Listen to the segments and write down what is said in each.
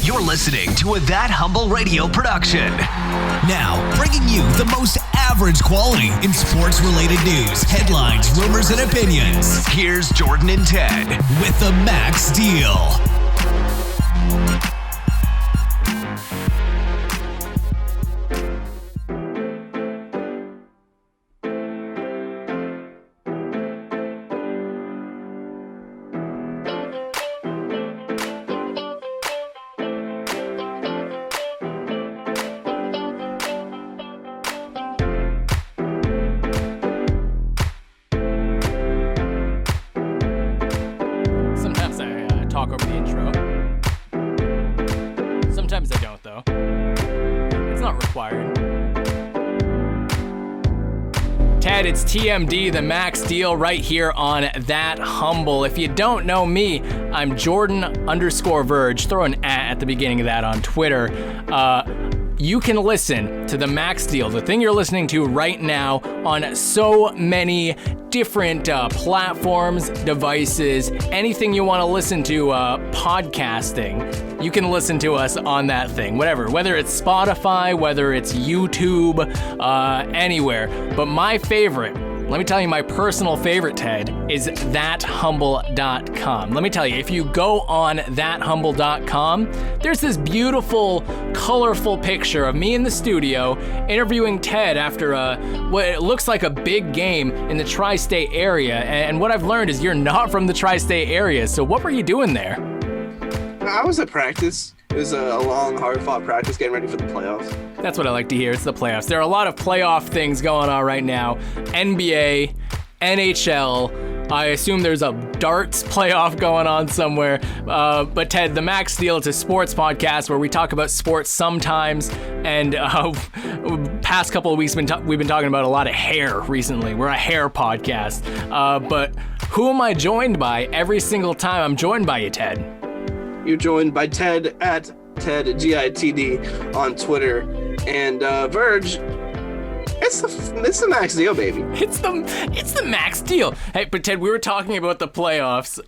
You're listening to a That Humble Radio production. Now, bringing you the most average quality in sports-related news, headlines, rumors, and opinions. Here's Jordan and Ted with the Max Deal. It's TMD, the Max Deal, right here on That Humble. If you don't know me, I'm Jordan_Verge. Throw an at the beginning of that on Twitter. You can listen to the Max Deal, the thing you're listening to right now, on so many different platforms, devices, anything you want to listen to podcasting. You can listen to us on that thing, whether it's Spotify, whether it's YouTube, anywhere. But my favorite, let me tell you, my personal favorite, Ted, is thathumble.com. Let me tell you, if you go on thathumble.com, there's this beautiful, colorful picture of me in the studio interviewing Ted after what it looks like a big game in the tri-state area. And what I've learned is you're not from the tri-state area. So what were you doing there? I was at practice. It was a long, hard-fought practice getting ready for the playoffs. That's what I like to hear. It's the playoffs. There are a lot of playoff things going on right now. NBA, NHL. I assume there's a darts playoff going on somewhere. But Ted, the Max Deal, it's a sports podcast where we talk about sports sometimes. And past couple of weeks, we've been talking about a lot of hair recently. We're a hair podcast. But who am I joined by every single time I'm joined by you, Ted? You're joined by Ted at Ted GITD on Twitter, and Verge. It's the Max Deal, baby. It's the Max Deal. Hey, but Ted, we were talking about the playoffs,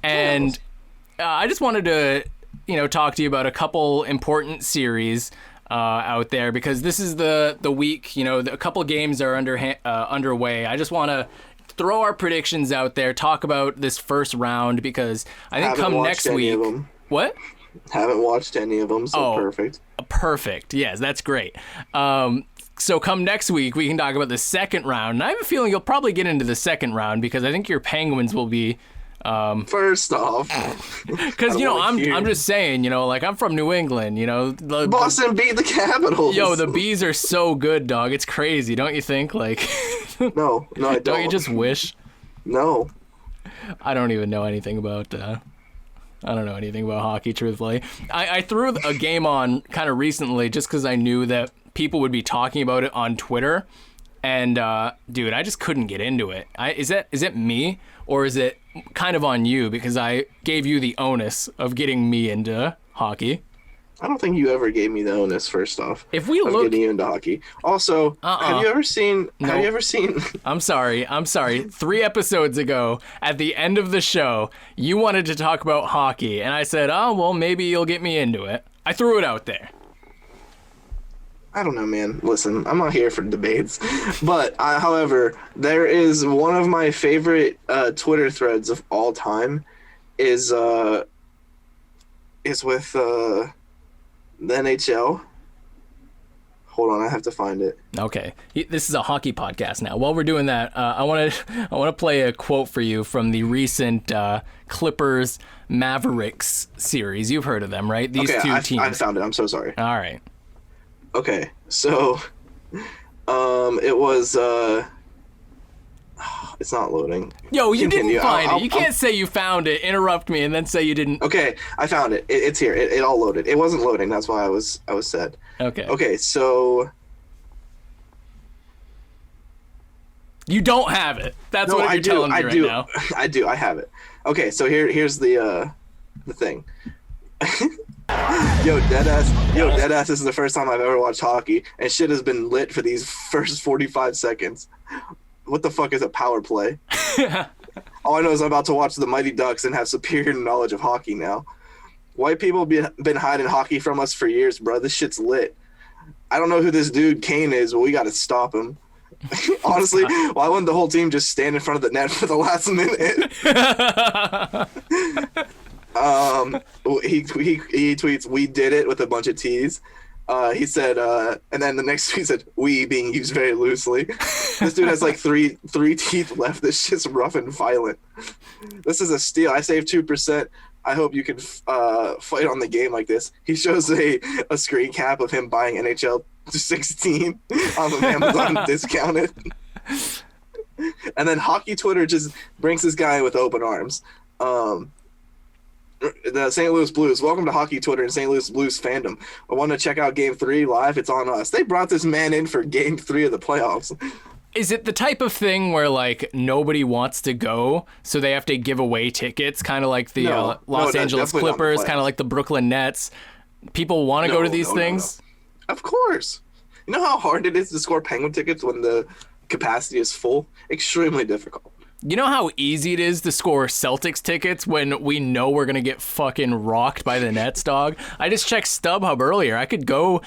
and I just wanted to, talk to you about a couple important series out there, because this is the week. A couple games are underway. I just want to throw our predictions out there, talk about this first round, because I think come next week. What? Haven't watched any of them, so perfect. Perfect. Yes, that's great. So come next week, we can talk about the second round. And I have a feeling you'll probably get into the second round, because I think your Penguins will be first off. Because I'm just saying, I'm from New England. Boston beat the Capitals. Yo, the Bees are so good, dog. It's crazy, don't you think? No, I don't. Don't you just wish? No. I don't even know anything about. I don't know anything about hockey, truthfully. I threw a game on kind of recently just because I knew that people would be talking about it on Twitter, and dude, I just couldn't get into it. Is it me, or is it kind of on you, because I gave you the onus of getting me into hockey? I don't think you ever gave me the onus, first off, of getting you into hockey. Also, have you ever seen... I'm sorry. 3 episodes ago, at the end of the show, you wanted to talk about hockey, and I said, maybe you'll get me into it. I threw it out there. I don't know, man. Listen, I'm not here for debates. But, however, there is one of my favorite Twitter threads of all time is with... the NHL. Hold on, I have to find it. Okay, this is a hockey podcast now. While we're doing that, I want to play a quote for you from the recent Clippers Mavericks series. You've heard of them, right? These two teams. I found it. I'm so sorry. All right. Okay, so it was. It's not loading. Yo, you didn't find it. You can't say you found it, interrupt me, and then say you didn't. Okay, I found it. It's here. It all loaded. It wasn't loading. That's why I was sad. Okay. Okay, so you don't have it. That's what you're telling me right now. I do. I have it. Okay, so here's the thing. Yo, deadass, this is the first time I've ever watched hockey, and shit has been lit for these first 45 seconds. What the fuck is a power play? All I know is I'm about to watch the Mighty Ducks and have superior knowledge of hockey now. White people been hiding hockey from us for years, bro. This shit's lit. I don't know who this dude Kane is, but we got to stop him. Honestly, why wouldn't the whole team just stand in front of the net for the last minute? He tweets, "We did it," with a bunch of T's. He said, and then the next tweet said, "We," being used very loosely. This dude has like three teeth left. This shit's rough and violent. This is a steal. I saved 2%. I hope you can fight on the game like this. He shows a screen cap of him buying NHL 16 on Amazon discounted. And then hockey Twitter just brings this guy in with open arms. The St. Louis Blues. Welcome to hockey Twitter and St. Louis Blues fandom. I want to check out Game 3 live. It's on us. They brought this man in for Game 3 of the playoffs. Is it the type of thing where, like, nobody wants to go, so they have to give away tickets, kind of like the Los Angeles Clippers, kind of like the Brooklyn Nets? People want to go to these things? No. Of course. You know how hard it is to score Penguin tickets when the capacity is full? Extremely difficult. You know how easy it is to score Celtics tickets when we know we're going to get fucking rocked by the Nets, dog? I just checked StubHub earlier. I could go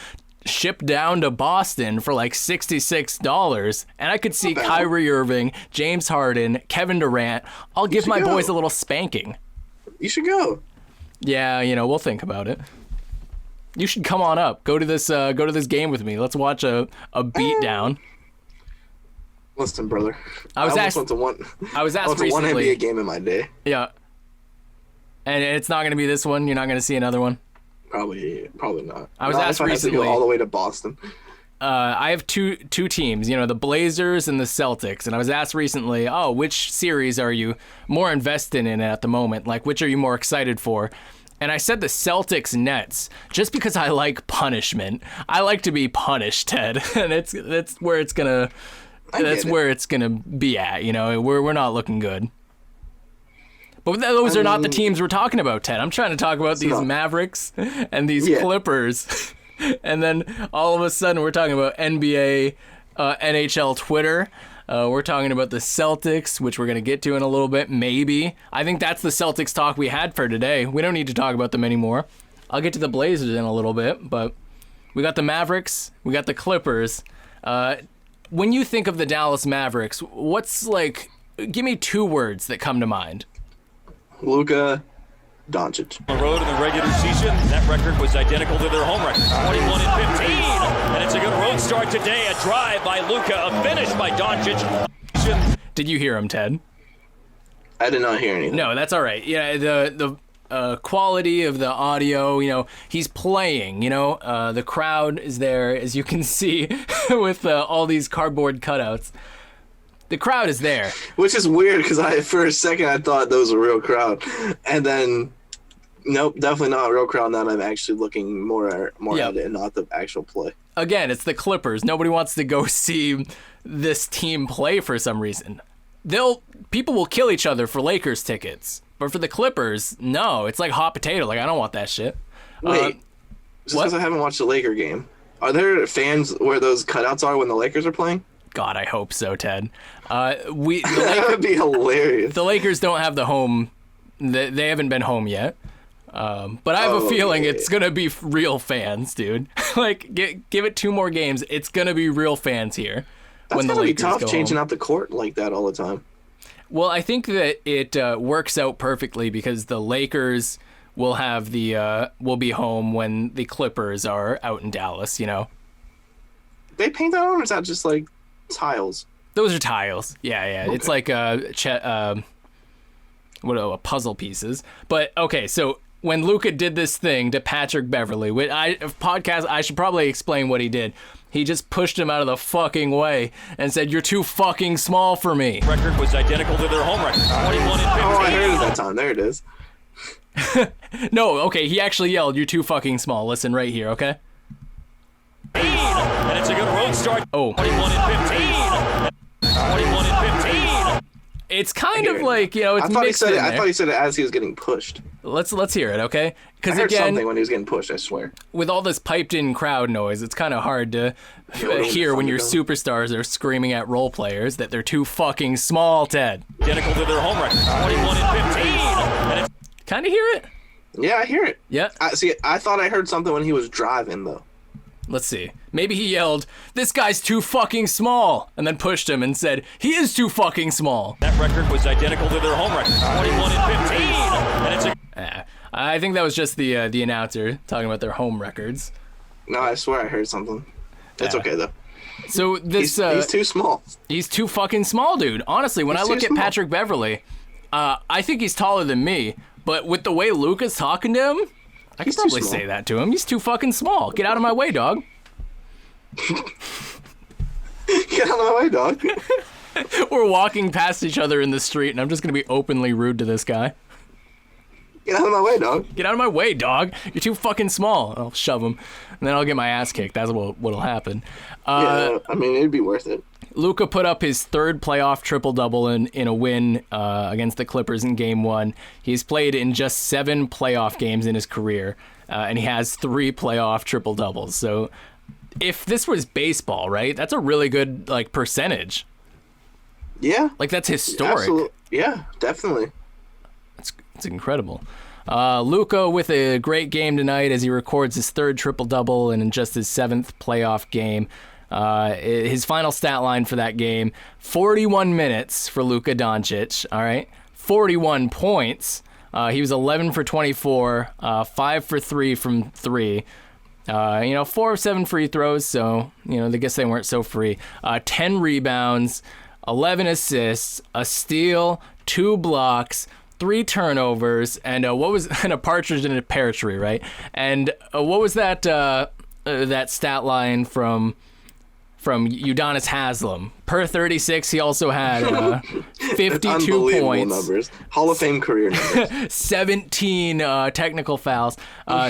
ship down to Boston for like $66, and I could see Kyrie Irving, James Harden, Kevin Durant. I'll give my boys a little spanking. You should go. Yeah, we'll think about it. You should come on up. Go to this game with me. Let's watch a beatdown. Listen, brother. I was asked recently. one NBA game in my day. Yeah. And it's not going to be this one. You're not going to see another one. Probably not. I was asked recently. I have to go all the way to Boston. I have two teams, the Blazers and the Celtics, and I was asked recently, which series are you more invested in at the moment? Like, which are you more excited for? And I said the Celtics Nets, just because I like punishment. I like to be punished, Ted, and that's where it's gonna be at. We're not looking good. But those are not the teams we're talking about, Ted. I'm trying to talk about these Mavericks and these Clippers. And then all of a sudden we're talking about NBA, NHL Twitter. We're talking about the Celtics, which we're going to get to in a little bit, maybe. I think that's the Celtics talk we had for today. We don't need to talk about them anymore. I'll get to the Blazers in a little bit, but we got the Mavericks, we got the Clippers. When you think of the Dallas Mavericks, give me 2 words that come to mind. Luka Doncic. On the road in the regular season, that record was identical to their home record, 21-15. And it's a good road start today. A drive by Luka, a finish by Doncic. Did you hear him, Ted? I did not hear anything. No, that's all right. Yeah, the quality of the audio, he's playing, the crowd is there, as you can see, with all these cardboard cutouts. The crowd is there. Which is weird because for a second I thought those were a real crowd. And then, nope, definitely not a real crowd. Now I'm actually looking more at it and not the actual play. Again, it's the Clippers. Nobody wants to go see this team play for some reason. People will kill each other for Lakers tickets. But for the Clippers, no. It's like hot potato. Like, I don't want that shit. Wait, just because I haven't watched the Laker game. Are there fans where those cutouts are when the Lakers are playing? God, I hope so, Ted. That would be hilarious. The Lakers don't have the home. They haven't been home yet. But I have a feeling it's going to be real fans, dude. Give it 2 more games. It's going to be real fans here. That's going to be tough changing out the court like that all the time. Well, I think that it works out perfectly because the Lakers will have will be home when the Clippers are out in Dallas, They paint that on, or is that just like tiles? Those are tiles. Yeah. Okay. It's like puzzle pieces. But okay, so when Luka did this thing to Patrick Beverley, I should probably explain what he did. He just pushed him out of the fucking way and said, "You're too fucking small for me." Record was identical to their home record, 21-15. Oh, I heard it that time. There it is. No, okay, he actually yelled, "You're too fucking small." Listen right here, okay? And it's a good road start. 21-15. 21-15. It's kind of like, it's I thought mixed he said in there. I thought he said it as he was getting pushed. Let's hear it, okay? Because I heard something when he was getting pushed, I swear. With all this piped-in crowd noise, it's kind of hard to hear when your superstars are screaming at role players that they're too fucking small, Ted. Identical to their home record, 21-15. Kind of hear it? Yeah, I hear it. Yeah. I thought I heard something when he was driving, though. Let's see. Maybe he yelled, "This guy's too fucking small," and then pushed him and said, "He is too fucking small." That record was identical to their home record, 21 and 15. And it's I think that was just the announcer talking about their home records. No, I swear I heard something. It's okay, though. So this he's too small. He's too fucking small, dude. Honestly, when I look at Patrick Beverley, I think he's taller than me, but with the way Luka's talking to him, I could probably say that to him. He's too fucking small. Get out of my way, dog. Get out of my way, dog. We're walking past each other in the street, and I'm just going to be openly rude to this guy. Get out of my way, dog. Get out of my way, dog. You're too fucking small. I'll shove him, and then I'll get my ass kicked. That's what'll happen. Yeah, I mean, it'd be worth it. Luka put up his third playoff triple-double in a win against the Clippers in Game 1. He's played in just 7 playoff games in his career, and he has 3 playoff triple-doubles. So if this was baseball, right, that's a really good percentage. Yeah. That's historic. Absolutely. Yeah, definitely. It's incredible. Luka with a great game tonight as he records his third triple-double and in just his 7th playoff game. His final stat line for that game, 41 minutes for Luka Doncic, all right? 41 points. He was 11 for 24, 5 for 3 from 3. 4 of 7 free throws, so, I guess they weren't so free. 10 rebounds, 11 assists, a steal, 2 blocks, 3 turnovers, and and a partridge in a pear tree, right? And what was that stat line from Udonis Haslem? Per 36, he also had 52 points. Numbers. Hall of Fame career numbers. 17 technical fouls.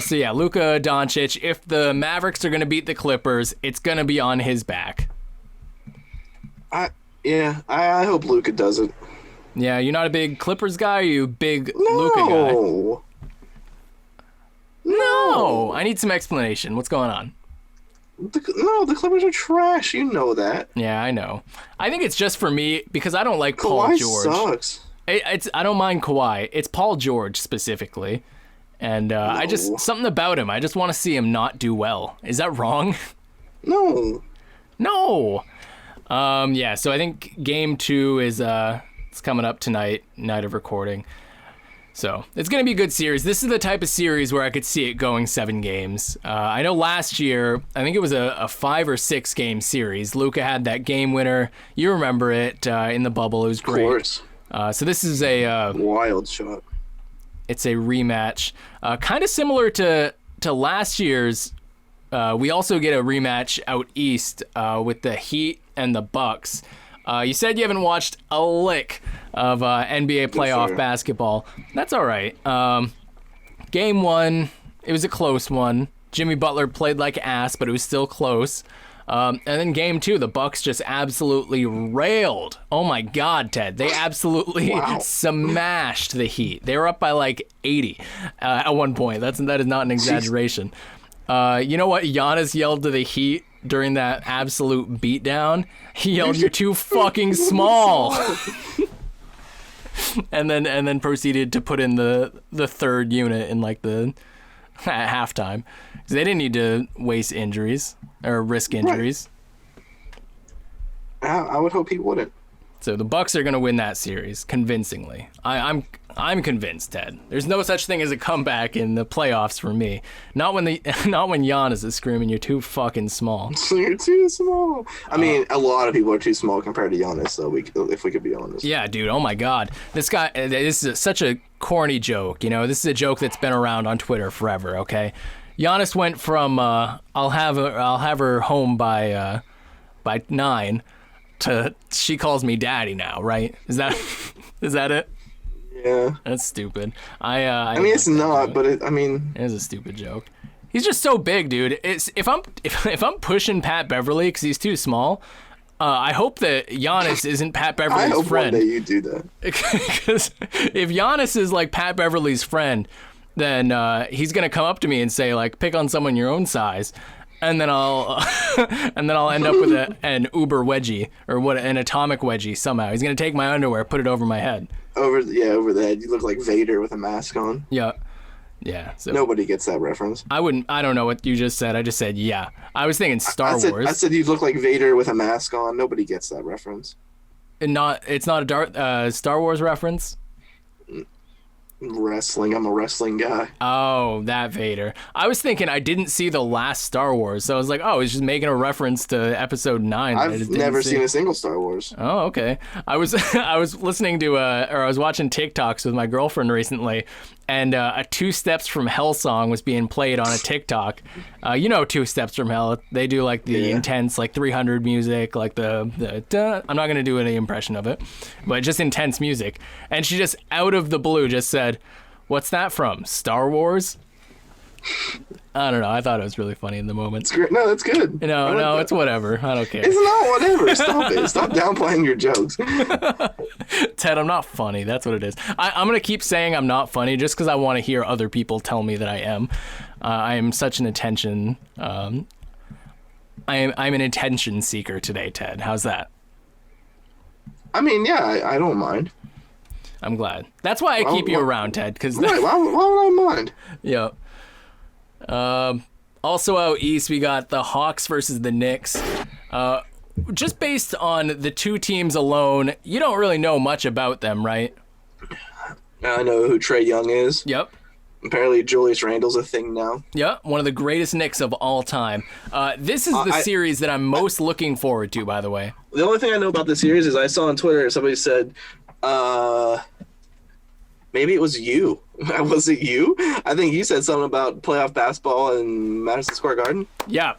So yeah, Luka Doncic, if the Mavericks are going to beat the Clippers, it's going to be on his back. I hope Luka does it. Yeah, you're not a big Clippers guy, or you big Luka guy? No. I need some explanation. What's going on? The Clippers are trash. You know that. Yeah, I know. I think it's just for me because I don't like Kawhi Paul George. Sucks. I don't mind Kawhi. It's Paul George specifically. And I just, something about him, I just want to see him not do well. Is that wrong? No. Yeah, so I think Game 2 is it's coming up tonight, night of recording. So it's going to be a good series. This is the type of series where I could see it going 7 games. I know last year, I think it was a 5 or 6 game series. Luka had that game winner. You remember it in the bubble. It was great. Of course. So this is a wild shot. It's a rematch, kind of similar to last year's. We also get a rematch out east with the Heat and the Bucks. You said you haven't watched a lick of NBA playoff basketball. That's all right. Game 1, it was a close one. Jimmy Butler played like ass, but it was still close. And then Game 2, the Bucks just absolutely railed. Oh my God, Ted. They absolutely smashed the Heat. They were up by 80 at one point. That is not an exaggeration. You know what Giannis yelled to the Heat during that absolute beatdown? He yelled, "You're too fucking small." and then proceeded to put in the third unit in at halftime. They didn't need to waste injuries or risk injuries. Right. I would hope he wouldn't. So the Bucks are going to win that series convincingly. I'm convinced, Ted. There's no such thing as a comeback in the playoffs for me. Not when Giannis is screaming, "You're too fucking small." You're too small. I mean, a lot of people are too small compared to Giannis, so if we could be honest. Yeah, dude. Oh my God, this guy. This is such a corny joke. This is a joke that's been around on Twitter forever. Okay, Giannis went from I'll have her home by 9 to she calls me daddy now. Right? Is that it? Yeah. That's stupid. I mean, it's not, but it is a stupid joke. He's just so big, dude. If I'm pushing Pat Beverly because he's too small, I hope that Giannis isn't Pat Beverly's I hope friend. one day you do that. Because if Giannis is like Pat Beverly's friend, then he's gonna come up to me and say pick on someone your own size. And then I'll end up with an Uber wedgie or an atomic wedgie somehow. He's gonna take my underwear, put it over my head. Over the head. You look like Vader with a mask on. Yeah. Yeah. So Nobody gets that reference. I don't know what you just said. I just said yeah. I was thinking Star Wars. I said you look like Vader with a mask on. Nobody gets that reference. And it's not a Star Wars reference. Wrestling. I'm a wrestling guy. Oh, that Vader. I was thinking I didn't see the last Star Wars, so I was like, oh, he's just making a reference to Episode 9. I've never seen a single Star Wars. Oh, okay. I was listening to I was watching TikToks with my girlfriend recently, and a Two Steps from Hell song was being played on a TikTok. You know Two Steps from Hell. They do like the intense like 300 music, like the I'm not going to do any impression of it, but just intense music. And she just out of the blue just said, "What's that from? Star Wars?" I don't know. I thought it was really funny in the moment. It's great. No, that's good. No, it's whatever. I don't care. It's not whatever. Stop it. Stop downplaying your jokes. Ted, I'm not funny. That's what it is. I'm going to keep saying I'm not funny just because I want to hear other people tell me that I am. I am such an attention... I'm an attention seeker today, Ted. How's that? I mean, yeah, I don't mind. I'm glad. That's why I keep you around, Ted. Cause why would I mind? Yeah. Also out east, we got the Hawks versus the Knicks. Just based on the two teams alone, you don't really know much about them, right? I know who Trae Young is. Yep. Apparently Julius Randle's a thing now. Yep, one of the greatest Knicks of all time. This is the series that I'm most looking forward to, by the way. The only thing I know about the series is I saw on Twitter somebody said, maybe it was you. Was it you? I think you said something about playoff basketball in Madison Square Garden. Yeah.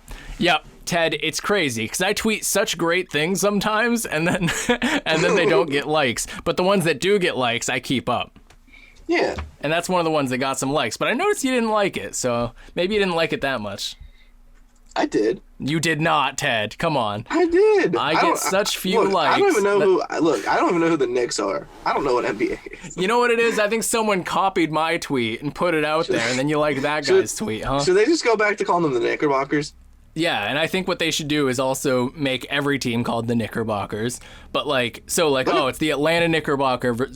Ted, it's crazy because I tweet such great things sometimes, and then they don't get likes. But the ones that do get likes, I keep up. Yeah. And that's one of the ones that got some likes. But I noticed you didn't like it, so maybe you didn't like it that much. I did. You did not, Ted. Come on. I did. I get such few likes. I don't even know I don't even know who the Knicks are. I don't know what NBA is. You know what it is? I think someone copied my tweet and put it out there, and then you like that guy's tweet, huh? Should they just go back to calling them the Knickerbockers? Yeah, and I think what they should do is also make every team called the Knickerbockers. But it's the Atlanta Knickerbocker.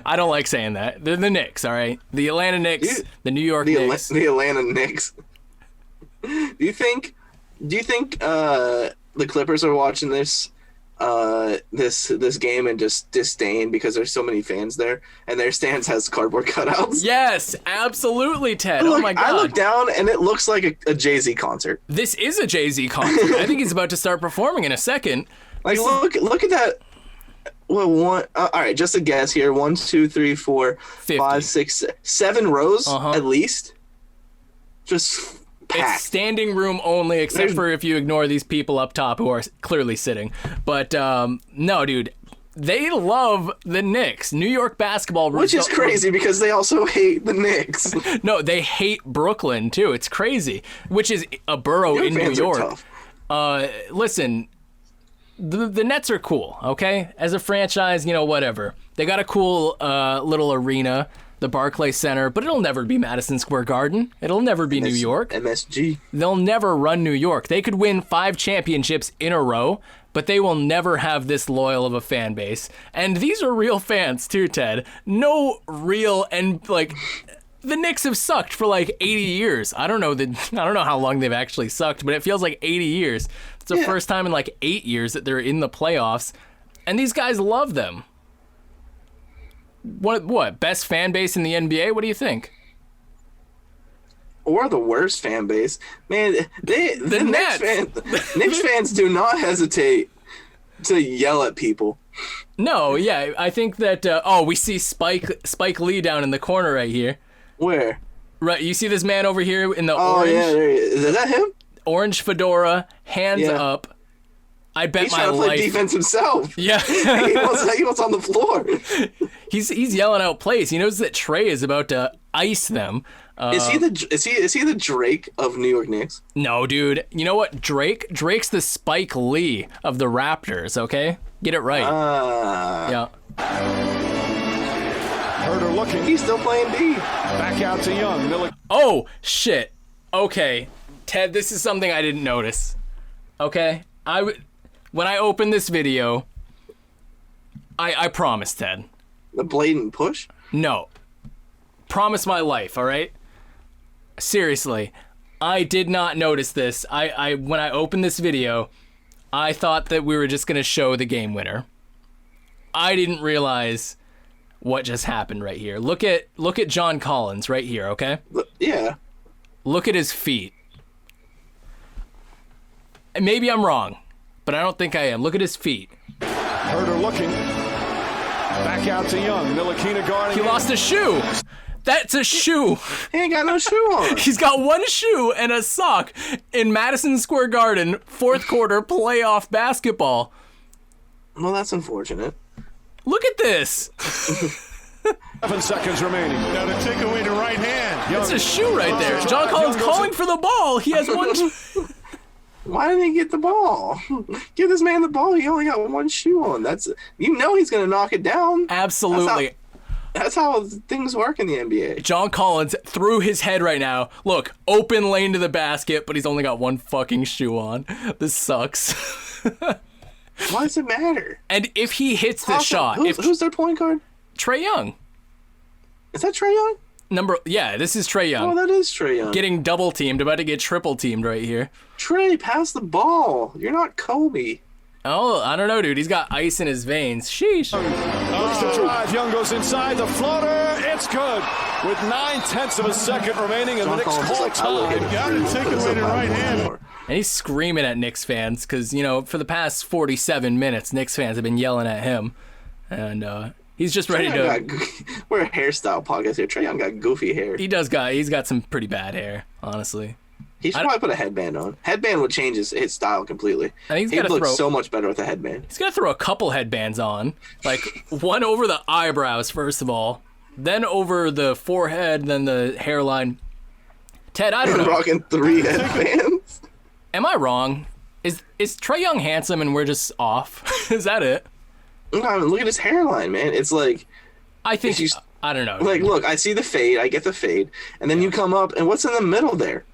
I don't like saying that. They're the Knicks, all right? The Atlanta Knicks, the New York Knicks. The Atlanta Knicks. Do you think the Clippers are watching this game and just disdain because there's so many fans there and their stands has cardboard cutouts? Yes, absolutely, Ted. Oh my God. I look down and it looks like a Jay-Z concert. This is a Jay-Z concert. I think he's about to start performing in a second. Look at that. Well, all right, just a guess here. 1, 2, 3, 4, 5, 6, 7 rows at least. Just packed. It's standing room only, except for if you ignore these people up top who are clearly sitting. But no, dude, they love the Knicks. New York basketball. Which is crazy because they also hate the Knicks. No, they hate Brooklyn too. It's crazy. Which is a borough in New York. Listen, the Nets are cool, okay? As a franchise, whatever. They got a cool little arena, the Barclays Center, but it'll never be Madison Square Garden. It'll never be New York. MSG. They'll never run New York. They could win 5 championships in a row, but they will never have this loyal of a fan base. And these are real fans too, Ted. No real the Knicks have sucked for 80 years. I don't know how long they've actually sucked, but it feels like 80 years. It's the first time in 8 years that they're in the playoffs, and these guys love them. What? Best fan base in the NBA? What do you think? Or the worst fan base. Man, the Knicks fans do not hesitate to yell at people. No, yeah, I think that we see Spike Lee down in the corner right here. Where? Right, you see this man over here in the orange? Oh, yeah, there he is. Is that him? Orange fedora, hands up. I bet he's my trying to play defense himself. Yeah. he wants on the floor. He's yelling out plays. He knows that Trae is about to ice them. Is he the Drake of New York Knicks? No, dude. You know what? Drake's the Spike Lee of the Raptors, okay? Get it right. Yeah. Herder looking. He's still playing D. Back out to Young. Miller. Oh, shit. Okay. Ted, this is something I didn't notice. Okay? When I opened this video, I promise, Ted. The blatant push? No. Promise my life, all right? Seriously, I did not notice this. I when I opened this video, I thought that we were just gonna show the game winner. I didn't realize what just happened right here. Look at John Collins right here, okay? Yeah. Look at his feet. And maybe I'm wrong, but I don't think I am. Look at his feet. Herder looking. Back out to Young. Ntilikina guarding. He lost a shoe. That's a shoe. He ain't got no shoe on. He's got one shoe and a sock in Madison Square Garden, fourth quarter playoff basketball. Well, that's unfortunate. Look at this. 7 seconds remaining. Now to take away the right hand. That's a shoe right there. John Collins calling for the ball. He has one. Why didn't he get the ball? Give this man the ball. He only got one shoe on. He's gonna knock it down. Absolutely. That's how things work in the NBA. John Collins threw his head right now. Look, open lane to the basket, but he's only got one fucking shoe on. This sucks. Why does it matter? And if he hits this shot, who's their point guard? Trae Young. Is that Trae Young? This is Trae Young. Oh, that is Trae Young. Getting double teamed, about to get triple teamed right here. Trae, pass the ball. You're not Kobe. Oh, I don't know, dude. He's got ice in his veins. Sheesh. Looks to drive. Young goes inside. The floater. It's good. With 9/10 of a second remaining, and the Knicks call time. Got to take away the right hand. And he's screaming at Knicks fans because, for the past 47 minutes, Knicks fans have been yelling at him. And he's just ready to... We're a hairstyle podcast here. Trae Young got goofy hair. He's got some pretty bad hair, honestly. He should probably put a headband on. Headband would change his style completely. I think he'd look so much better with a headband. He's got to throw a couple headbands on. Like, one over the eyebrows, first of all. Then over the forehead, then the hairline. Ted, I don't know. Rocking 3 headbands. Am I wrong? Is Trae Young handsome and we're just off? Is that it? No, look at his hairline, man. It's like... I think... I don't know. Like, look, I see the fade. I get the fade. And then you come up, and what's in the middle there?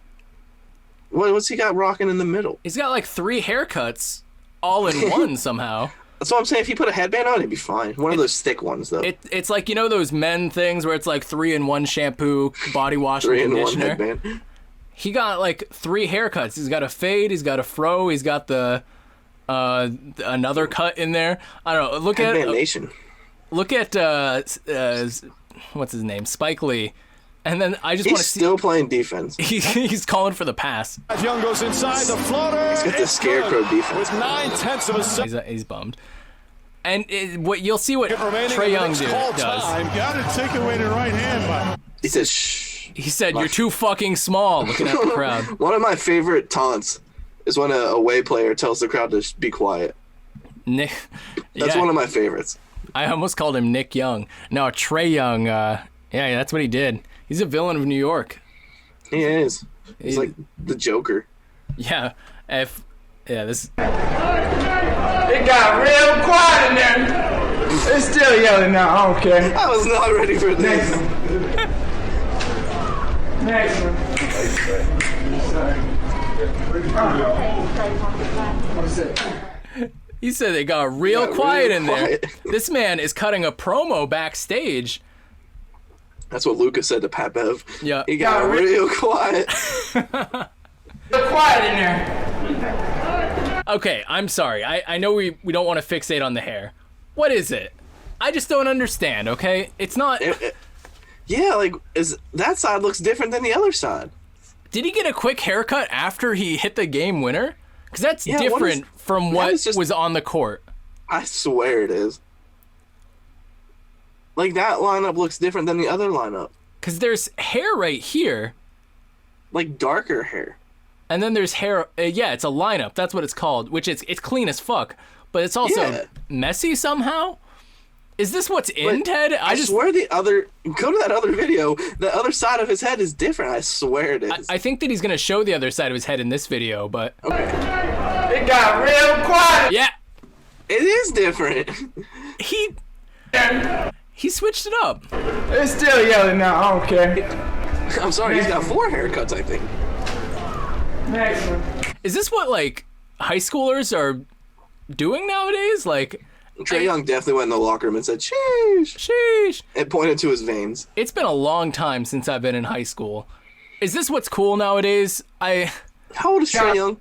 What's he got rocking in the middle? He's got like 3 haircuts all in one somehow. That's what I'm saying. If he put a headband on, it'd be fine. One of those thick ones, though. It's like, those men things where it's like 3-in-1 shampoo, body wash, and 3-in-1 conditioner. headband. He got like 3 haircuts. He's got a fade, he's got a fro, he's got the another cut in there. I don't know. Look at what's his name? Spike Lee. And then I just want to see... He's still playing defense. He's calling for the pass. Young goes inside. The floater. He's got the scarecrow defense. With 9/10 of a second. He's bummed. And you'll see what Trae Young does. Got to take away the right hand, Mike. He says, shh. He said, you're too fucking small, looking at the crowd. One of my favorite taunts is when a away player tells the crowd to be quiet. Nick. That's one of my favorites. I almost called him Nick Young. No, Trae Young, that's what he did. He's a villain of New York. He is. He's like the Joker. Yeah. This... It got real quiet in there. It's still yelling now. I don't care. I was not ready for this. Next one. He said it got real quiet in there. This man is cutting a promo backstage. That's what Lucas said to Pat Bev. Yeah. He got real quiet. Real quiet in there. Okay, I'm sorry. I know we don't want to fixate on the hair. What is it? I just don't understand, okay? It's not... that side looks different than the other side. Did he get a quick haircut after he hit the game winner? Because that's different from what was on the court. I swear it is. Like, that lineup looks different than the other lineup. Because there's hair right here. Like, darker hair. And then there's hair... it's a lineup. That's what it's called. Which it's clean as fuck. But it's also messy somehow? Is this what's in, Ted? I swear go to that other video. The other side of his head is different. I swear it is. I think that he's going to show the other side of his head in this video, but... Okay. It got real quiet. Yeah. It is different. He switched it up. It's still yelling now. I don't care. I'm sorry. He's got 4 haircuts, I think. Next one. Is this what, like, high schoolers are doing nowadays? Like... Trae Young definitely went in the locker room and said, sheesh. Sheesh. It pointed to his veins. It's been a long time since I've been in high school. Is this what's cool nowadays? How old is Trae Young?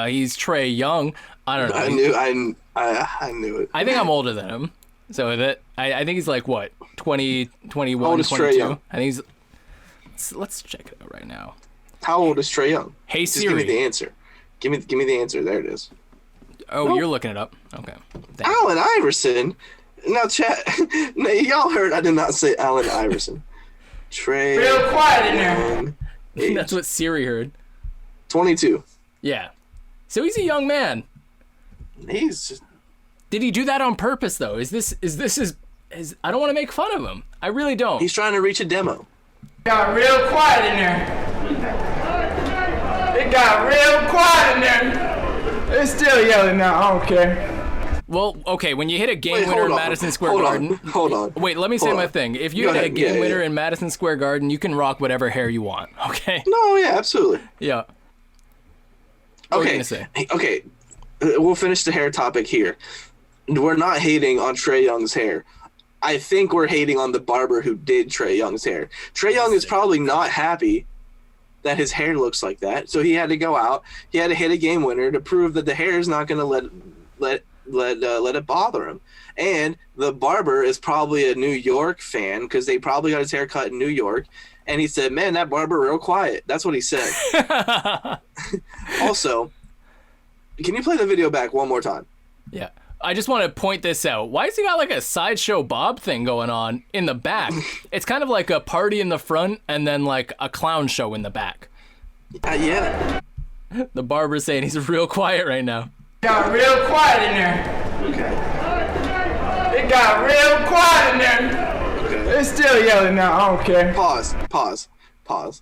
He's Trae Young. I don't know. I knew it. I think I'm older than him. So I think he's like what, 20, 21, How old is 22. Trae Young? I think he's. Let's check it out right now. How old is Trae Young? Hey Just Siri. give me the answer. Give me the answer. There it is. Oh, Nope. you're looking it up. Okay. Allen Iverson. Now, chat. Now, y'all heard I did not say Allen Iverson. Trae. Real quiet in there. Young, age That's what Siri heard. 22. Yeah. So he's a young man. He's just. Did he do that on purpose though? Is this his I don't want to make fun of him. I really don't. He's trying to reach a demo. Got real quiet in there. It got real quiet in there. They're still yelling now. I don't care. Well, okay, when you hit a game Wait, winner hold in on. Madison Square Hold Garden. on. Hold on. Wait, let me say Hold my on. thing. If you Go hit a ahead. game Yeah, winner yeah. in Madison Square Garden, you can rock whatever hair you want, okay? No, yeah, absolutely. Yeah. What were you Okay. gonna say? Okay. We'll finish the hair topic here. We're not hating on Trae Young's hair. I think we're hating on the barber who did Trae Young's hair. Trae Young is probably not happy that his hair looks like that, so he had to go out. He had to hit a game winner to prove that the hair is not going to let it bother him. And the barber is probably a New York fan because they probably got his hair cut in New York. And he said, "Man, that barber real quiet." That's what he said. Also, can you play the video back one more time? Yeah. I just want to point this out. Why has he got like a Sideshow Bob thing going on in the back? It's kind of like a party in the front and then like a clown show in the back. Yeah. The barber's saying he's real quiet right now. Got real quiet in there. Okay. It got real quiet in there. Okay. They're still yelling now. I don't care. Pause.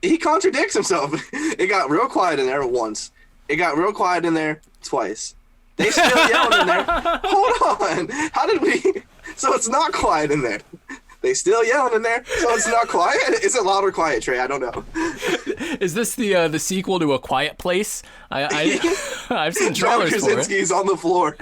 He contradicts himself. It got real quiet in there once. It got real quiet in there twice. They still yelling in there. Hold on. How did we? So it's not quiet in there. They still yelling in there. So it's not quiet. Is it loud or quiet, Trae? I don't know. Is this the sequel to A Quiet Place? I've seen John trailers for it. Krasinski's on the floor.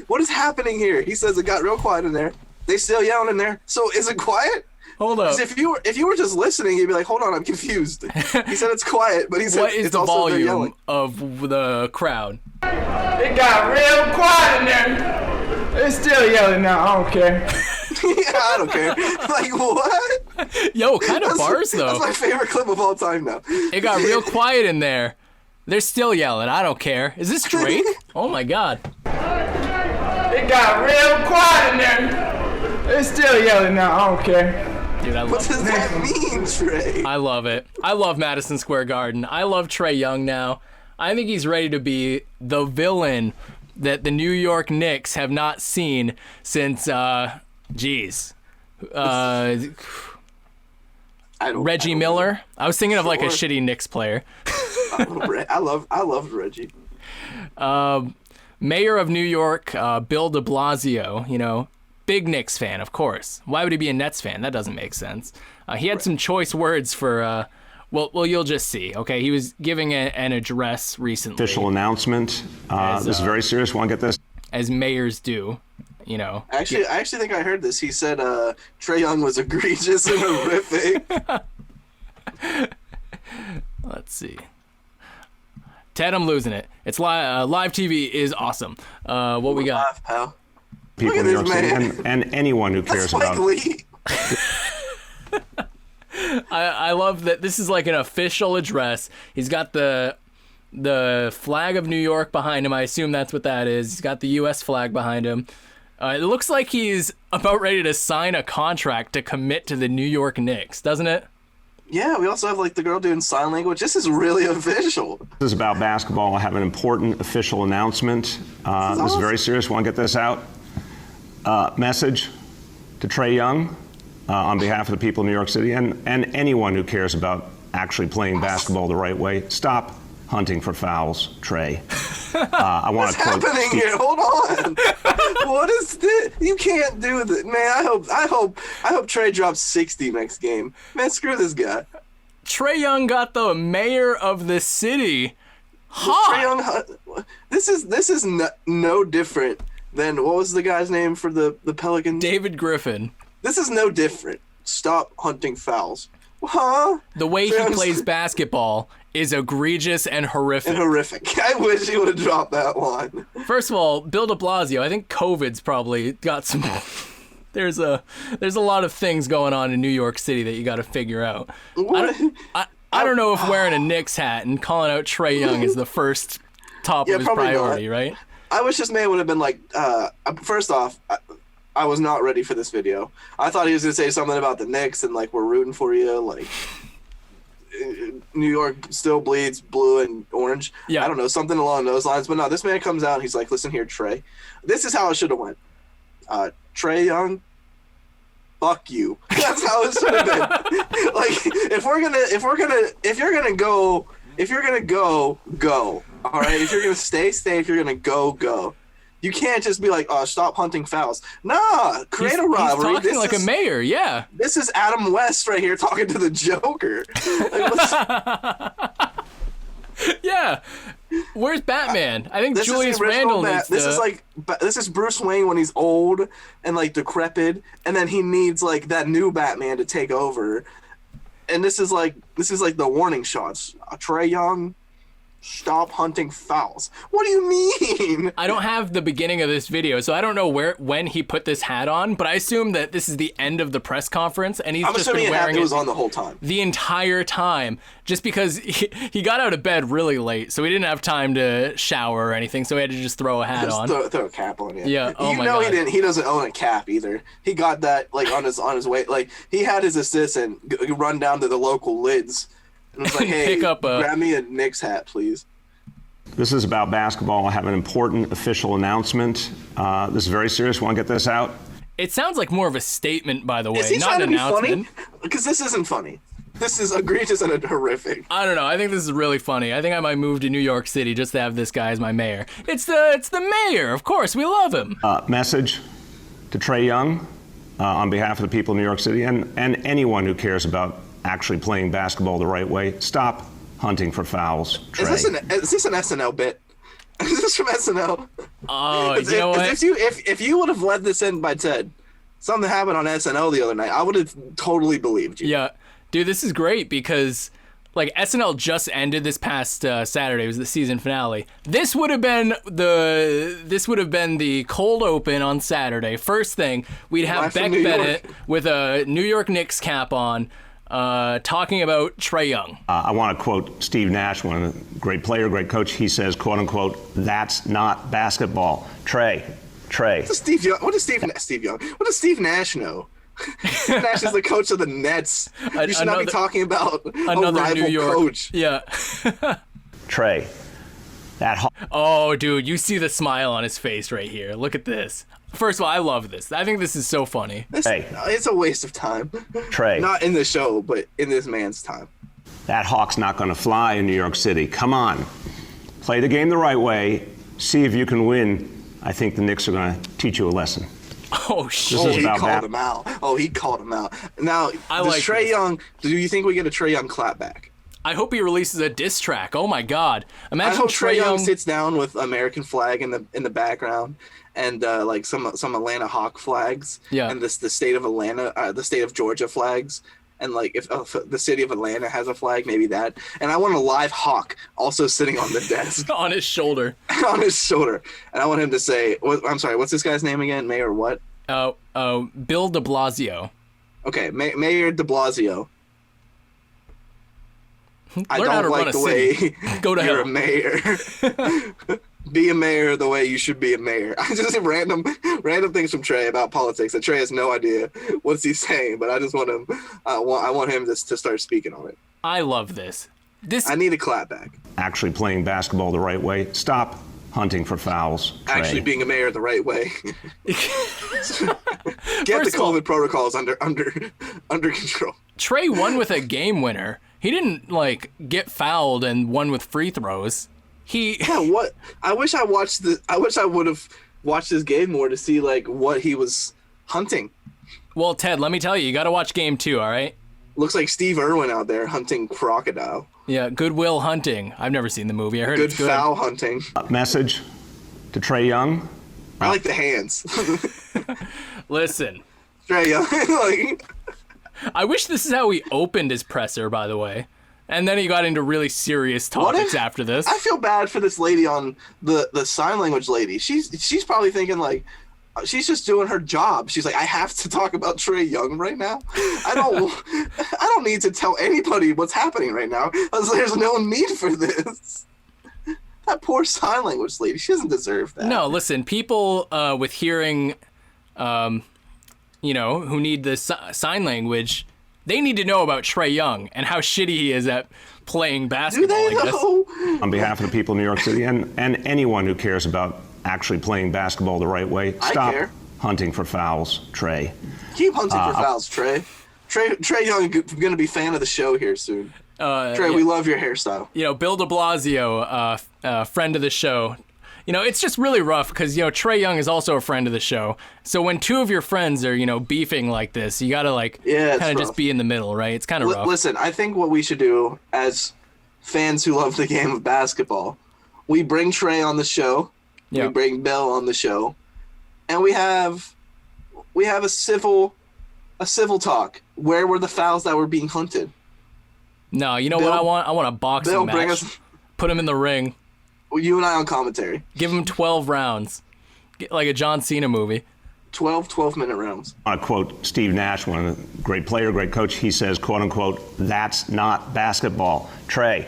What is happening here? He says it got real quiet in there. They still yelling in there. So is it quiet? Hold up. 'Cause if you were just listening, you'd be like, "Hold on, I'm confused." He said it's quiet, but he said What is it's the also they're volume yelling. of the crowd? It got real quiet in there. They're still yelling now. I don't care. Yeah, I don't care. Like what? Yo, kind of That's- bars though. That's my favorite clip of all time now. It got real quiet in there. They're still yelling. I don't care. Is this Drake? Oh my god. It got real quiet in there. They're still yelling now. I don't care. Dude, I What love does it. that mean, Trae? I love it. I love Madison Square Garden. I love Trae Young now. I think he's ready to be the villain that the New York Knicks have not seen since, Reggie Miller. I was thinking of like a Sure. shitty Knicks player. I loved Reggie. Mayor of New York, Bill de Blasio, you know, big Knicks fan, of course. Why would he be a Nets fan? That doesn't make sense. He had some choice words for, well, you'll just see, okay? He was giving an address recently. Official announcement. This is very serious. Want to get this? As mayors do, you know. I actually think I heard this. He said Trae Young was egregious and horrific. Let's see. Ted, I'm losing it. It's live TV is awesome. What we got? Laugh, pal. People Look in at New York this City and anyone who That's cares Spike about Lee. I love that this is like an official address. He's got the flag of New York behind him. I assume that's what that is. He's got the U.S. flag behind him. It looks like he's about ready to sign a contract to commit to the New York Knicks, doesn't it? Yeah, we also have like the girl doing sign language. This is really official. This is about basketball. I have an important official announcement. This is very serious. Want to get this out? Message to Trae Young on behalf of the people of New York City and anyone who cares about actually playing basketball the right way. Stop hunting for fouls, Trae. I want What's to quote happening Steve- here? Hold on. What is this? You can't do this, man. I hope Trae drops 60 next game. Man, screw this guy. Trae Young got the mayor of the city. Trae Young, this is no different than what was the guy's name for the Pelicans? David Griffin. This is no different. stop hunting fouls. Huh? The way he plays basketball is egregious and horrific. I wish he would have dropped that line. First of all, Bill de Blasio, I think COVID's probably got some... There's a lot of things going on in New York City that you got to figure out. I don't know if wearing a Knicks hat and calling out Trae Young is the first top of his priority, right? I wish this man would have been like, first off, I was not ready for this video. I thought he was going to say something about the Knicks and, like, we're rooting for you. Like, New York still bleeds blue and orange. Yeah. I don't know, something along those lines. But no, this man comes out and he's like, listen here, Trae. This is how it should have went. Trae Young, fuck you. That's how it should have been. Like, if you're gonna go, go. All right. If you're gonna stay. If you're gonna go. You can't just be like, oh, stop hunting fouls. Nah, create a rivalry. He's talking like a mayor, yeah. This is Adam West right here talking to the Joker. Yeah. Where's Batman? I think Julius Randle needs to... This is Bruce Wayne when he's old and, like, decrepit, and then he needs, like, that new Batman to take over. And this is like the warning shots. Trae Young, stop hunting fouls. What do you mean? I don't have the beginning of this video, so I don't know when he put this hat on, but I assume that this is the end of the press conference, and he's just been wearing it on the whole time. The entire time, just because he got out of bed really late, so he didn't have time to shower or anything, so he had to just throw a hat on. Throw a cap on, yeah. Yeah, oh my God. He doesn't own a cap either. He got that, like, on his way. Like, he had his assistant run down to the local lids and was like, hey, grab me a Knicks hat, please. This is about basketball. I have an important official announcement. This is very serious. Want to get this out? It sounds like more of a statement, by the way, is he not an announcement. Funny? Because this isn't funny. This is egregious and horrific. I don't know. I think this is really funny. I think I might move to New York City just to have this guy as my mayor. It's the mayor. Of course, we love him. Message to Trae Young on behalf of the people of New York City and anyone who cares about actually playing basketball the right way. Stop hunting for fouls, Trae. Is this an SNL bit? Is this from SNL? Oh, you know what? If you would have led this in by Ted, something happened on SNL the other night, I would have totally believed you. Yeah. Dude, this is great because, like, SNL just ended this past Saturday. It was the season finale. This would have been the cold open on Saturday. First thing, we'd have Beck Bennett with a New York Knicks cap on, talking about Trae Young. I want to quote Steve Nash, one of the great player, great coach. He says, quote unquote, "That's not basketball." Trae. What does Steve Nash know? Steve Nash is the coach of the Nets. You should not be talking about another a rival New York coach. Yeah. Trae. Oh, dude, you see the smile on his face right here. Look at this. First of all, I love this. I think this is so funny. It's a waste of time. Trae. Not in the show, but in this man's time. That hawk's not going to fly in New York City. Come on. Play the game the right way. See if you can win. I think the Knicks are going to teach you a lesson. Oh, shit. He called him out. Now, Trae Young, do you think we get a Trae Young clapback? I hope he releases a diss track. Oh, my God. Imagine I hope Trae Young sits down with American flag in the background and like some Atlanta Hawk flags. Yeah. And the state of Atlanta, the state of Georgia flags. And like if the city of Atlanta has a flag, maybe that. And I want a live hawk also sitting on the desk. On his shoulder. On his shoulder. And I want him to say, I'm sorry, what's this guy's name again? Mayor what? Bill de Blasio. Okay, Mayor de Blasio. I Learn how to don't run like a the city. way Go to you're hell. a mayor. Be a mayor the way you should be a mayor. I just random things from Trae about politics that Trae has no idea what's he saying, but I just want him. I want him to start speaking on it. I love this. I need a clapback. Actually playing basketball the right way. Stop hunting for fouls, Trae. Actually being a mayor the right way. Get the COVID protocols under control. Trae won with a game winner. He didn't like get fouled and won with free throws. What? I wish I would have watched this game more to see like what he was hunting. Well, Ted, let me tell you, you got to watch game 2, all right? Looks like Steve Irwin out there hunting crocodile. Yeah, Goodwill Hunting. I've never seen the movie. I heard it's good. Foul hunting. Message to Trae Young. I like the hands. Listen. Trae Young, like... I wish this is how he opened his presser, by the way. And then he got into really serious topics after this. I feel bad for this lady on the sign language lady. She's probably thinking like, she's just doing her job. She's like, I have to talk about Trae Young right now. I don't need to tell anybody what's happening right now. There's no need for this. That poor sign language lady. She doesn't deserve that. No, listen, people with hearing, who need the sign language, they need to know about Trae Young and how shitty he is at playing basketball. Do they know? On behalf of the people of New York City and anyone who cares about actually playing basketball the right way, stop hunting for fouls, Trae. Keep hunting for fouls, Trae. Trae Young going to be fan of the show here soon. Trae, we love your hairstyle. Bill de Blasio, friend of the show. It's just really rough because, Trae Young is also a friend of the show. So when two of your friends are, beefing like this, you got to, kind of just be in the middle, right? It's kind of rough. Listen, I think what we should do as fans who love the game of basketball, we bring Trae on the show, we bring Bill on the show, and we have a civil talk. Where were the fouls that were being hunted? No, you know Bill, what I want? I want a boxing match. Put him in the ring. You and I on commentary. Give him 12 rounds. Like a John Cena movie. 12-minute rounds. I quote Steve Nash, one of the great player, great coach. He says, quote unquote, that's not basketball. Trae,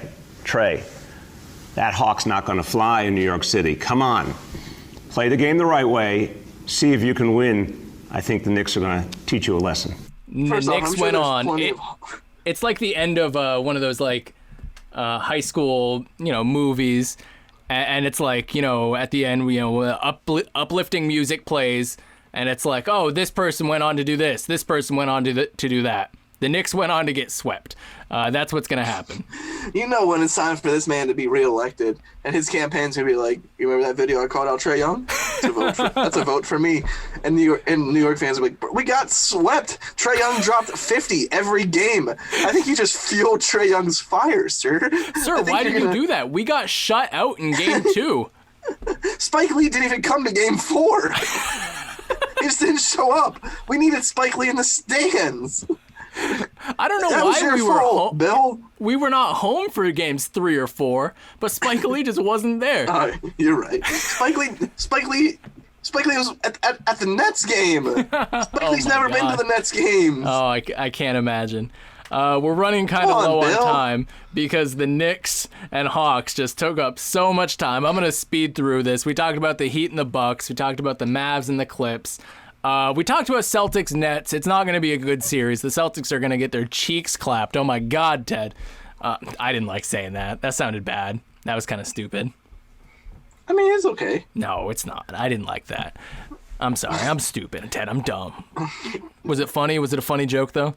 that hawk's not going to fly in New York City. Come on. Play the game the right way. See if you can win. I think the Knicks are going to teach you a lesson. The Knicks went on. It's like the end of one of those high school, movies. And it's like, at the end, uplifting music plays, and it's like, oh, this person went on to do this. This person went on to do that. The Knicks went on to get swept. That's what's going to happen. When it's time for this man to be reelected, and his campaign's going to be like, you remember that video I called out Trae Young? That's a vote for me. And New York fans are like, we got swept. Trae Young dropped 50 every game. I think you just fueled Trae Young's fire, sir. Sir, why did you do that? We got shut out in game 2. Spike Lee didn't even come to game 4. He just didn't show up. We needed Spike Lee in the stands. I don't know why we were home. Bill. We were not home for games 3 or 4, but Spike Lee just wasn't there. You're right. Spike Lee was at the Nets game. Spike Lee's never been to the Nets games. Oh, I can't imagine. We're running kind of low on time because the Knicks and Hawks just took up so much time. I'm going to speed through this. We talked about the Heat and the Bucks. We talked about the Mavs and the Clips. We talked about Celtics Nets. It's not going to be a good series. The Celtics are going to get their cheeks clapped. Oh my God, Ted. I didn't like saying that. That sounded bad. That was kind of stupid. I mean, it's okay. No, it's not. I didn't like that. I'm sorry. I'm stupid, Ted. I'm dumb. Was it funny? Was it a funny joke, though?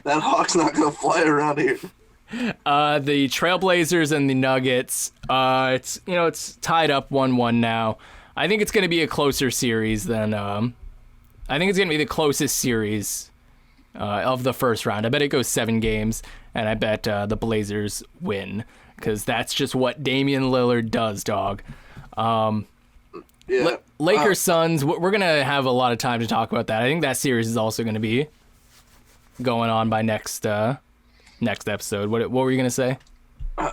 That Hawk's not going to fly around here. The Trailblazers and the Nuggets. It's tied up 1-1 now. I think it's going to be a closer series than. I think it's going to be the closest series of the first round. I bet it goes 7 games, and I bet the Blazers win because that's just what Damian Lillard does, dog. Lakers Suns. We're going to have a lot of time to talk about that. I think that series is also going to be going on by next episode. What were you going to say?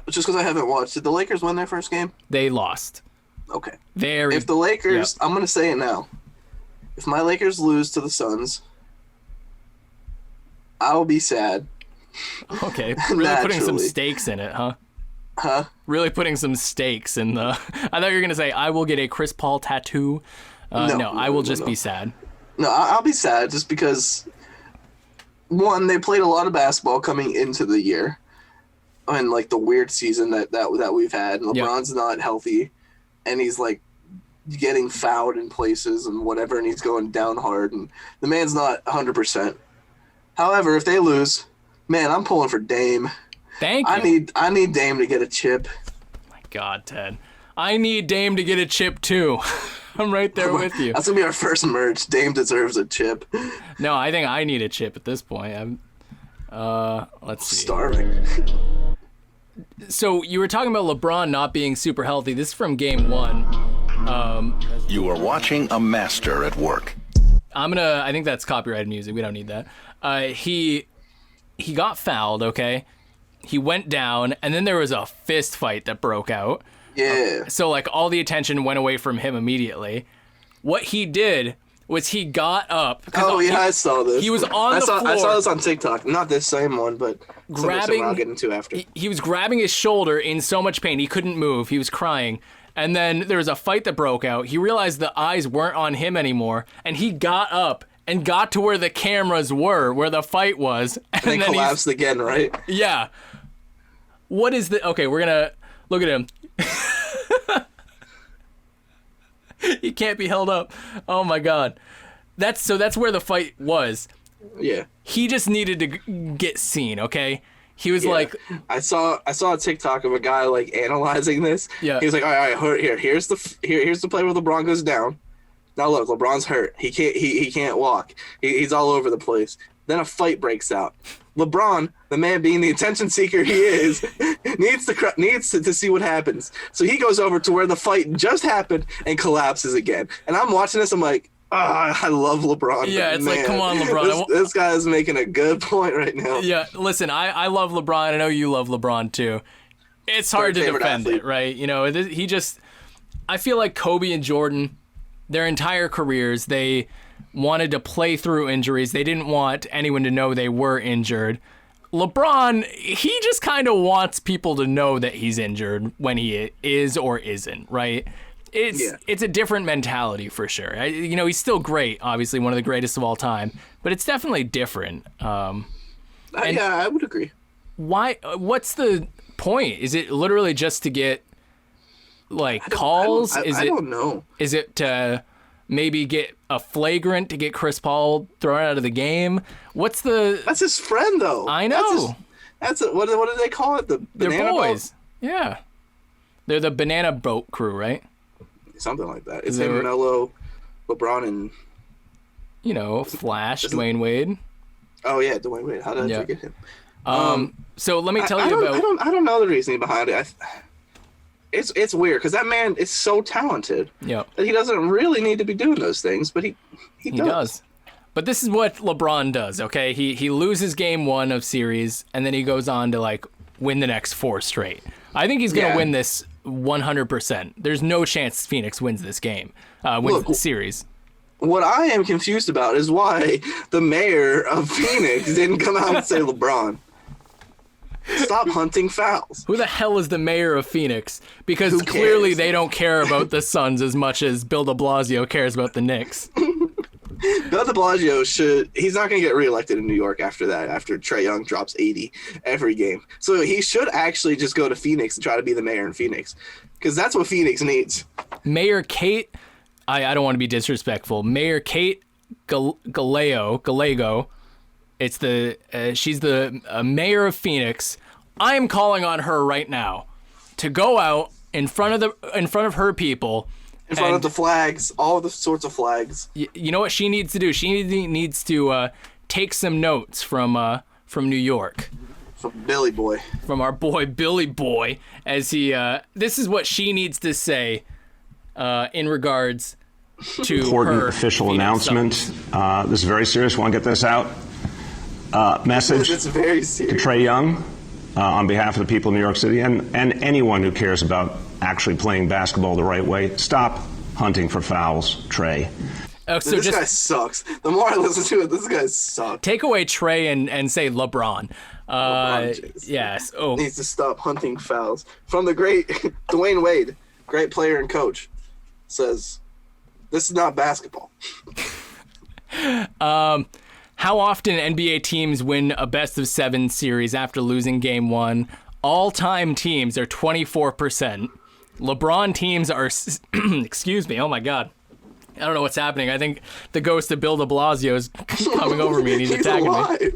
Just because I haven't watched. Did the Lakers win their first game? They lost. Okay. If the Lakers, I'm going to say it now. If my Lakers lose to the Suns, I'll be sad. Okay. Really putting some stakes in it, huh? Huh? Really putting some stakes in the... I thought you were going to say, I will get a Chris Paul tattoo. No, I will just be sad. No, I'll be sad just because, one, they played a lot of basketball coming into the year. And, the weird season that we've had. And LeBron's not healthy. And he's getting fouled in places and whatever, and he's going down hard, and the man's not 100%. However, if they lose, man, I'm pulling for Dame. Thank you. I need Dame to get a chip. My God, Ted. I need Dame to get a chip too. I'm right there with you. That's gonna be our first merge. Dame deserves a chip. No, I think I need a chip at this point. Let's see. Starving. So you were talking about LeBron not being super healthy. This is from game 1. You are watching a master at work. I think that's copyrighted music. We don't need that. He got fouled, okay? He went down, and then there was a fist fight that broke out. Yeah. So, like, all the attention went away from him immediately. What he did was he got up. Oh, yeah, I saw this. He was on the floor. I saw this on TikTok. Not this same one, but something I'll get into after. He was grabbing his shoulder in so much pain. He couldn't move. He was crying. And then there was a fight that broke out. He realized the eyes weren't on him anymore, and he got up and got to where the cameras were, where the fight was. And then collapsed again, right? Yeah. What is the... Okay, we're going to... Look at him. He can't be held up. Oh, my God. That's where the fight was. Yeah. He just needed to get seen, okay? He was like... I saw a TikTok of a guy, like, analyzing this. Yeah. He was like, all right, here's the play where LeBron goes down. Now look, LeBron's hurt. He can't walk. He's all over the place. Then a fight breaks out. LeBron, the man being the attention seeker he is, needs to see what happens. So he goes over to where the fight just happened and collapses again. And I'm watching this. I'm like, I love LeBron. Yeah, it's like, come on, LeBron. This guy is making a good point right now. Yeah, listen, I love LeBron. I know you love LeBron too. It's hard to defend it, right? You know, I feel like Kobe and Jordan, their entire careers, they wanted to play through injuries. They didn't want anyone to know they were injured. LeBron, he just kind of wants people to know that he's injured when he is or isn't, right? It's a different mentality for sure. He's still great, obviously one of the greatest of all time, but it's definitely different. Yeah, I would agree. Why? What's the point? Is it literally just to get calls? I don't know. Is it to maybe get a flagrant to get Chris Paul thrown out of the game? That's his friend, though. I know. What do they call it? They're boys. Boat? Yeah. They're the banana boat crew, right? Something like that. It's him, Melo, LeBron, and... Flash, Dwayne Wade. Oh, yeah, Dwayne Wade. How did I forget him? So let me tell you about... I don't know the reasoning behind it. It's weird because that man is so talented that he doesn't really need to be doing those things, but he does. But this is what LeBron does, okay? He loses game 1 of series, and then he goes on to win the next 4 straight. I think he's going to win this 100%. There's no chance Phoenix wins this game, wins the series. What I am confused about is why the mayor of Phoenix didn't come out and say LeBron, stop hunting fouls. Who the hell is the mayor of Phoenix? Because clearly they don't care about the Suns as much as Bill de Blasio cares about the Knicks. Bill de Blasio he's not going to get reelected in New York after that, after Trae Young drops 80 every game. So he should actually just go to Phoenix and try to be the mayor in Phoenix, because that's what Phoenix needs. Mayor Kate, I don't want to be disrespectful. Mayor Kate Gallego. She's the mayor of Phoenix. I am calling on her right now to go out in front of her people, in front of the flags, all the sorts of flags. You know what she needs to do? She needs to take some notes from New York, from Billy Boy, from our boy Billy Boy, as he. This is what she needs to say in regards to important official announcement. This is very serious. Want to get this out? Message it's very serious. To Trae Young on behalf of the people of New York City and anyone who cares about actually playing basketball the right way. Stop hunting for fouls, Trae. This guy sucks. The more I listen to it, this guy sucks. Take away Trae and say LeBron. Yes. Oh, needs to stop hunting fouls. From the great Dwayne Wade, great player and coach, says, "This is not basketball." How often NBA teams win a best-of-7 series after losing Game 1? All-time teams are 24%. LeBron teams are... Excuse me. Oh, my God. I don't know what's happening. I think the ghost of Bill de Blasio is coming over me and he's attacking me.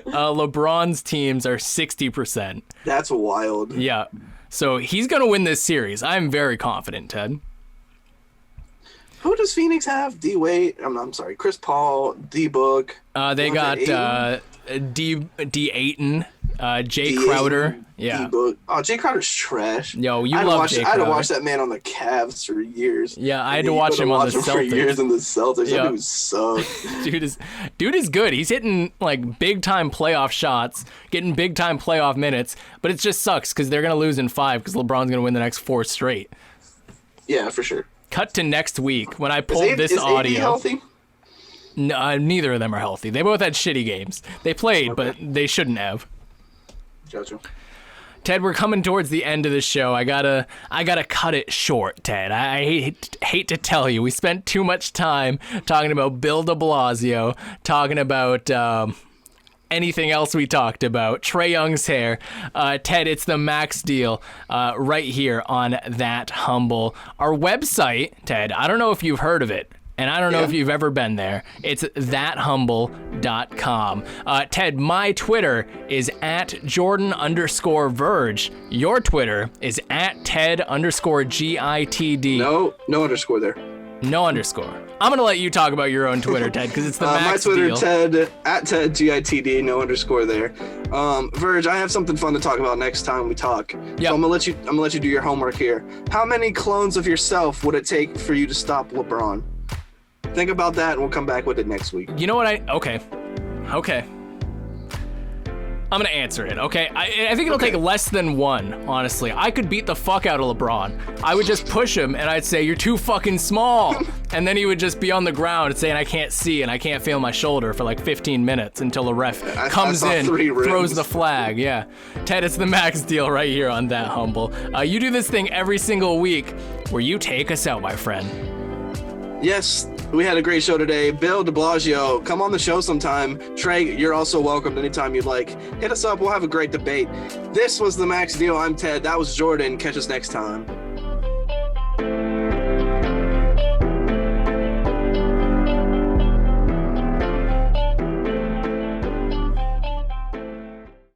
LeBron's teams are 60%. That's wild. Yeah. So he's going to win this series. I'm very confident, Ted. Who does Phoenix have? D Wade. I'm sorry. Chris Paul, D Book. They got D Ayton. Jay Crowder. Yeah. Oh, Jay Crowder's trash. Yo, you love Jay Crowder. I had to watch that man on the Cavs for years. Yeah, I had to watch him on the Celtics. For years in the Celtics. Yep. That dude sucks. Dude is good. He's hitting like big time playoff shots, getting big time playoff minutes, but it just sucks because they're gonna lose in 5 because LeBron's gonna win the next 4 straight. Yeah, for sure. Cut to next week when I pulled this audio. AD healthy? No, neither of them are healthy. They both had shitty games. They played, but they shouldn't have. Gotcha. Ted, we're coming towards the end of the show. I gotta cut it short, Ted. I hate to tell you, we spent too much time talking about Bill de Blasio, talking about anything else we talked about. Trae Young's hair. Ted, it's the max deal right here on That Humble. Our website, Ted, I don't know if you've heard of it. And I don't know if you've ever been there. It's thathumble.com. Ted, my Twitter is @Jordan_Verge. Your Twitter is @Ted_GITD. No underscore there. No underscore. I'm going to let you talk about your own Twitter, Ted, because it's the max my Twitter, deal. Ted, @TedGITD, no underscore there. Verge, I have something fun to talk about next time we talk. Yep. So I'm gonna let you do your homework here. How many clones of yourself would it take for you to stop LeBron? Think about that, and we'll come back with it next week. You know what? Okay. I'm going to answer it, okay? I think it'll take less than 1, honestly. I could beat the fuck out of LeBron. I would just push him, and I'd say, you're too fucking small. And then he would just be on the ground saying, I can't see, and I can't feel my shoulder for like 15 minutes until the ref comes in, throws the flag. Yeah. Ted, it's the max deal right here on That Humble. You do this thing every single week where you take us out, my friend. Yes, we had a great show today. Bill de Blasio, come on the show sometime. Trae, you're also welcome anytime you'd like. Hit us up. We'll have a great debate. This was the Max Deal. I'm Ted. That was Jordan. Catch us next time.